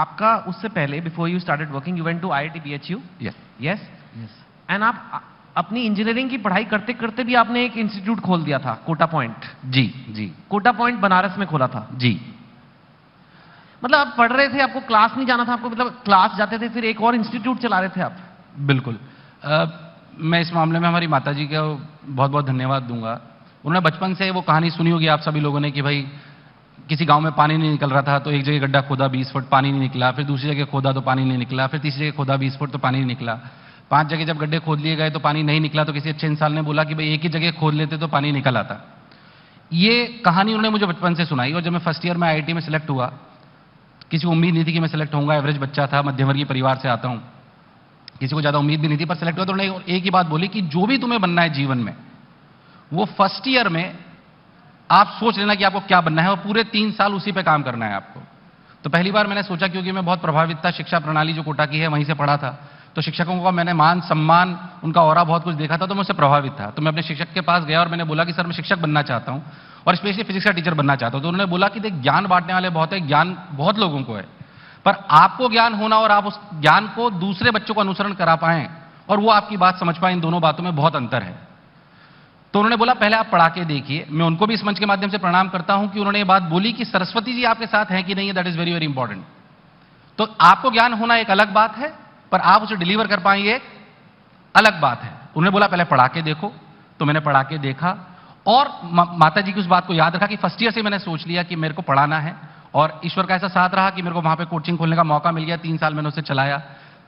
आपका उससे पहले, before you started working, you went to IIT BHU? Yes yes. Yes. And आप अपनी इंजीनियरिंग की पढ़ाई करते करते भी आपने एक इंस्टीट्यूट खोल दिया था, कोटा पॉइंट। जी जी कोटा पॉइंट बनारस में खोला था। जी। मतलब आप पढ़ रहे थे, आपको क्लास नहीं जाना था, आपको मतलब क्लास जाते थे, फिर एक और इंस्टीट्यूट चला रहे थे आप? बिल्कुल। मैं इस मामले में हमारी माताजी का बहुत बहुत धन्यवाद दूंगा। उन्होंने बचपन से वो कहानी सुनी होगी आप सभी लोगों ने कि भाई किसी गांव में पानी नहीं निकल रहा था तो एक जगह गड्ढा खोदा 20 फुट पानी नहीं निकला, फिर दूसरी जगह खोदा तो पानी नहीं निकला, फिर तीसरी जगह खोदा 20 फुट तो पानी नहीं निकला, 5 जगह जब गड्ढे खोद लिए गए तो पानी नहीं निकला, तो किसी अच्छे इंसान ने बोला कि भाई एक ही जगह खोद लेते तो पानी निकल आता। ये कहानी उन्होंने मुझे बचपन से सुनाई, और जब मैं फर्स्ट ईयर में IIT में सिलेक्ट हुआ, किसी को उम्मीद नहीं थी कि मैं सिलेक्ट होऊंगा, एवरेज बच्चा था, मध्यवर्गीय परिवार से आता हूं, किसी को ज्यादा उम्मीद भी नहीं थी, पर सिलेक्ट हुआ तो उन्होंने एक ही बात बोली कि जो भी तुम्हें बनना है जीवन में, वो फर्स्ट ईयर में आप सोच लेना कि आपको क्या बनना है, और पूरे 3 साल उसी पे काम करना है आपको। तो पहली बार मैंने सोचा, क्योंकि मैं बहुत प्रभावित था, शिक्षा प्रणाली जो कोटा की है वहीं से पढ़ा था, तो शिक्षकों का मैंने मान सम्मान, उनका ऑरा बहुत कुछ देखा था, तो मैं उससे प्रभावित था। तो मैं अपने शिक्षक के पास गया और मैंने बोला कि सर मैं शिक्षक बनना चाहता हूं, और स्पेशली फिजिक्स का टीचर बनना चाहता हूं। तो उन्होंने बोला कि देख, ज्ञान बांटने वाले बहुत है, ज्ञान बहुत लोगों को है, पर आपको ज्ञान होना और आप उस ज्ञान को दूसरे बच्चों को अनुसरण करा पाएं और वो आपकी बात समझ पाए, इन दोनों बातों में बहुत अंतर है। तो उन्होंने बोला पहले आप पढ़ा के देखिए। मैं उनको भी इस मंच के माध्यम से प्रणाम करता हूं कि उन्होंने ये बात बोली कि सरस्वती जी आपके साथ हैं कि नहीं, that is very very important. तो आपको ज्ञान होना एक अलग बात है, पर आप उसे डिलीवर कर पाए एक अलग बात है। उन्होंने बोला पहले पढ़ा के देखो, तो मैंने पढ़ा के देखा, और माता जी की उस बात को याद रखा कि फर्स्ट ईयर से मैंने सोच लिया कि मेरे को पढ़ाना है, और ईश्वर का ऐसा साथ रहा कि मेरे को वहां पे कोचिंग खोलने का मौका मिल गया। 3 साल मैंने उसे चलाया।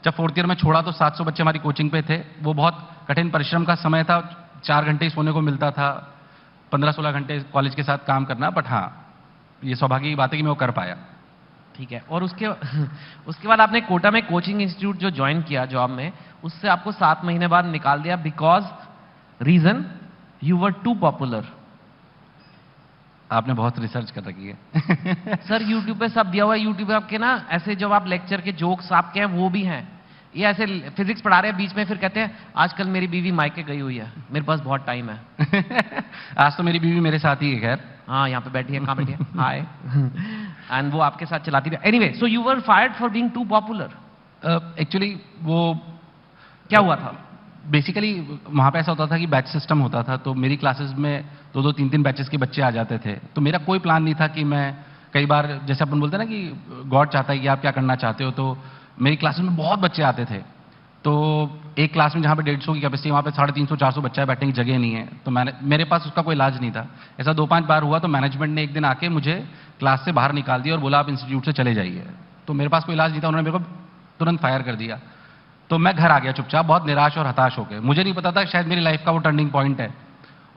जब 4th ईयर में छोड़ा तो 700 बच्चे हमारी कोचिंग पे थे। वो बहुत कठिन परिश्रम का समय था, 4 घंटे ही सोने को मिलता था, 15-16 घंटे कॉलेज के साथ काम करना, बट हाँ, ये सौभाग्य की बात है कि मैं वो कर पाया। ठीक है। और उसके बाद आपने कोटा में कोचिंग इंस्टीट्यूट जो ज्वाइन किया जॉब में, उससे आपको 7 महीने बाद निकाल दिया, because reason you were too popular. आपने बहुत रिसर्च कर रखी है। सर यूट्यूब पे सब दिया हुआ है। यूट्यूब पे आपके ना ऐसे जब आप लेक्चर के जोक्स आपके हैं वो भी हैं। ये ऐसे फिजिक्स पढ़ा रहे हैं, बीच में फिर कहते हैं आजकल मेरी बीवी मायके गई हुई है, मेरे पास बहुत टाइम है। आज तो मेरी बीवी मेरे साथ ही है। खैर, हाँ, यहाँ पे बैठी है, कहाँ बैठी है, हाय। एंड वो आपके साथ चलाती है। Anyway, so you were fired for being too popular. Actually वो क्या हुआ था? बेसिकली वहां पे ऐसा होता था कि बैच सिस्टम होता था, तो मेरी क्लासेस में 2-2, 3-3 बैचेस के बच्चे आ जाते थे। तो मेरा कोई प्लान नहीं था कि मैं, कई बार जैसे अपन बोलते हैं ना कि गॉड चाहता है कि आप क्या करना चाहते हो, तो मेरी क्लासेस में बहुत बच्चे आते थे। तो एक क्लास में जहाँ पे 150 की कैपेसिटी, वहाँ पे 350-400 बच्चा है, बैठने की जगह नहीं है। तो मेरे पास उसका कोई इलाज नहीं था। ऐसा 2-5 बार हुआ, तो मैनेजमेंट ने एक दिन आके मुझे क्लास से बाहर निकाल दिया और बोला आप इंस्टीट्यूट से चले जाइए। तो मेरे पास कोई इलाज नहीं था, उन्होंने मेरे को तुरंत फायर कर दिया। तो मैं घर आ गया चुपचाप, बहुत निराश और हताश हो गए। मुझे नहीं पता था शायद मेरी लाइफ का वो टर्निंग पॉइंट है।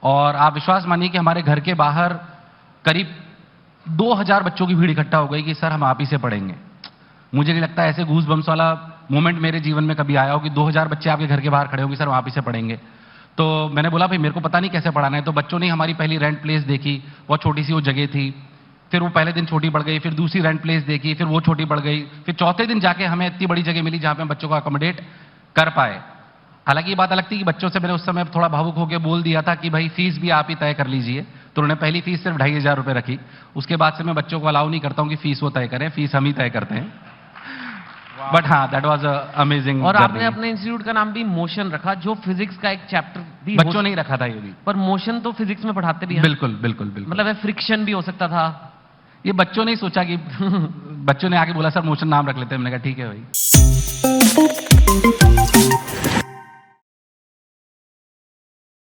और आप विश्वास मानिए कि हमारे घर के बाहर करीब 2000 बच्चों की भीड़ इकट्ठा हो गई कि सर हम आप ही से पढ़ेंगे। मुझे नहीं लगता ऐसे गूज बम्स वाला मोमेंट मेरे जीवन में कभी आया हो कि 2000 बच्चे आपके घर के बाहर खड़े होंगे, सर हम आप ही से पढ़ेंगे। तो मैंने बोला भाई मेरे को पता नहीं कैसे पढ़ाना है। तो बच्चों ने हमारी पहली रेंट प्लेस देखी, बहुत छोटी सी वो जगह थी। फिर वो पहले दिन छोटी पड़ गई, फिर दूसरी रेंट प्लेस देखी, फिर वो छोटी पड़ गई, फिर चौथे दिन जाके हमें इतनी बड़ी जगह मिली जहां पे हम बच्चों को अकोमोडेट कर पाए। हालांकि ये बात अलग थी कि बच्चों से मैंने उस समय थोड़ा भावुक होकर बोल दिया था कि भाई फीस भी आप ही तय कर लीजिए। तो उन्होंने पहली फीस सिर्फ 2500 रुपए रखी। उसके बाद से मैं बच्चों को अलाउ नहीं करता हूं कि फीस वो तय करें, फीस हम ही तय करते हैं। बट हाँ, दैट वाज अमेजिंग। और आपने अपने इंस्टीट्यूट का नाम भी मोशन रखा, जो फिजिक्स का एक चैप्टर भी बच्चों ने ही रखा था ये भी। पर मोशन तो फिजिक्स में पढ़ाते भी हैं। बिल्कुल बिल्कुल बिल्कुल। मतलब फ्रिक्शन भी हो सकता था। ये बच्चों ने ही सोचा कि बच्चों ने आके बोला सर मोशन नाम रख लेते हैं। मैंने कहा ठीक है भाई।